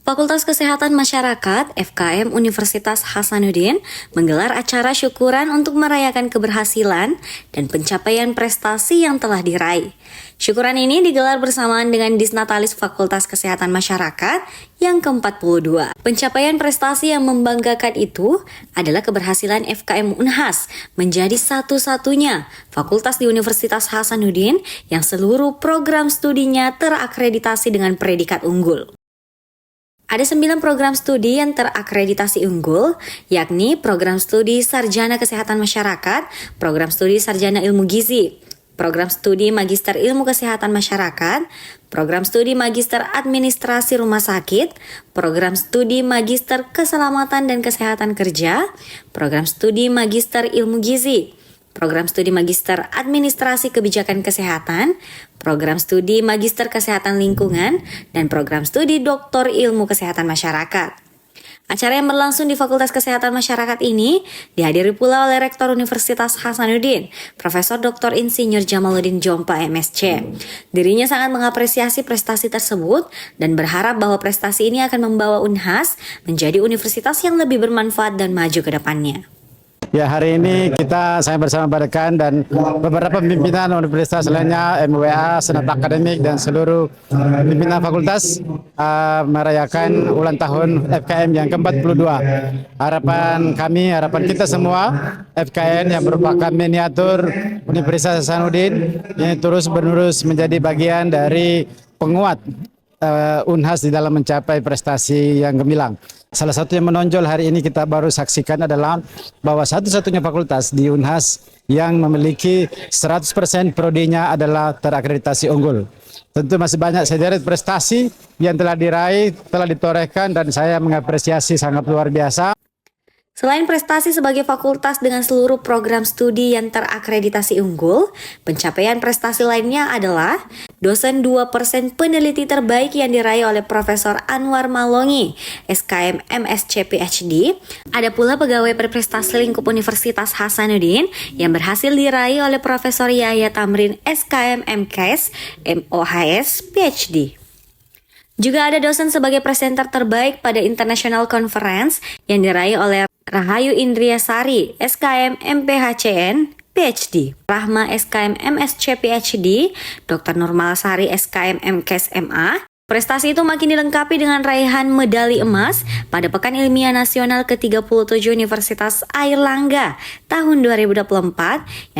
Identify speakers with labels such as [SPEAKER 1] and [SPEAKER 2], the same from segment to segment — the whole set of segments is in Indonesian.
[SPEAKER 1] Fakultas Kesehatan Masyarakat FKM Universitas Hasanuddin menggelar acara syukuran untuk merayakan keberhasilan dan pencapaian prestasi yang telah diraih. Syukuran ini digelar bersamaan dengan Disnatalis Fakultas Kesehatan Masyarakat yang ke-42. Pencapaian prestasi yang membanggakan itu adalah keberhasilan FKM Unhas menjadi satu-satunya fakultas di Universitas Hasanuddin yang seluruh program studinya terakreditasi dengan predikat unggul. Ada 9 program studi yang terakreditasi unggul, yakni program studi Sarjana Kesehatan Masyarakat, program studi Sarjana Ilmu Gizi, program studi Magister Ilmu Kesehatan Masyarakat, program studi Magister Administrasi Rumah Sakit, program studi Magister Keselamatan dan Kesehatan Kerja, program studi Magister Ilmu Gizi, program studi Magister Administrasi Kebijakan Kesehatan, program studi Magister Kesehatan Lingkungan, dan program studi Doktor Ilmu Kesehatan Masyarakat. Acara yang berlangsung di Fakultas Kesehatan Masyarakat ini dihadiri pula oleh Rektor Universitas Hasanuddin, Profesor Dr. Insinyur Jamaluddin Jompa MSc. Dirinya sangat mengapresiasi prestasi tersebut dan berharap bahwa prestasi ini akan membawa Unhas menjadi universitas yang lebih bermanfaat dan maju ke depannya.
[SPEAKER 2] Ya, hari ini saya bersama Pak Dekan dan beberapa pimpinan universitas lainnya, MWA, Senat Akademik, dan seluruh pimpinan fakultas merayakan ulang tahun FKM yang ke-42. Harapan kita semua, FKM yang merupakan miniatur Universitas Hasanuddin ini terus menerus menjadi bagian dari penguat Unhas di dalam mencapai prestasi yang gemilang. Salah satu yang menonjol hari ini kita baru saksikan adalah bahwa satu-satunya fakultas di Unhas yang memiliki 100% prodinya adalah terakreditasi unggul. Tentu masih banyak sederet prestasi yang telah diraih, telah ditorehkan, dan saya mengapresiasi sangat luar biasa.
[SPEAKER 1] Selain prestasi sebagai fakultas dengan seluruh program studi yang terakreditasi unggul, pencapaian prestasi lainnya adalah dosen 2% peneliti terbaik yang diraih oleh Profesor Anwar Malongi, SKM MSc PhD. Ada pula pegawai berprestasi lingkup Universitas Hasanuddin yang berhasil diraih oleh Profesor Yahya Tamrin, SKM MKes MOHS PhD. Juga ada dosen sebagai presenter terbaik pada International Conference yang diraih oleh Rahayu Indriasari, SKM MPHCN, PhD. Rahma, SKM MSc PhD, Dr. Nurmalasari, SKM MKes MA. Prestasi itu makin dilengkapi dengan raihan medali emas pada Pekan Ilmiah Nasional ke-37 Universitas Airlangga tahun 2024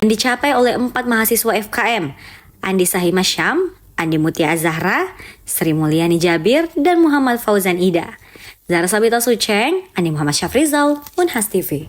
[SPEAKER 1] yang dicapai oleh 4 mahasiswa FKM, Andi Sahima Syam, Andi Mutia Azahra, Sri Mulyani Jabir, dan Muhammad Fauzan Ida. Zahra Sabita Suceng, Andi Muhammad Syafrizal, Unhas TV.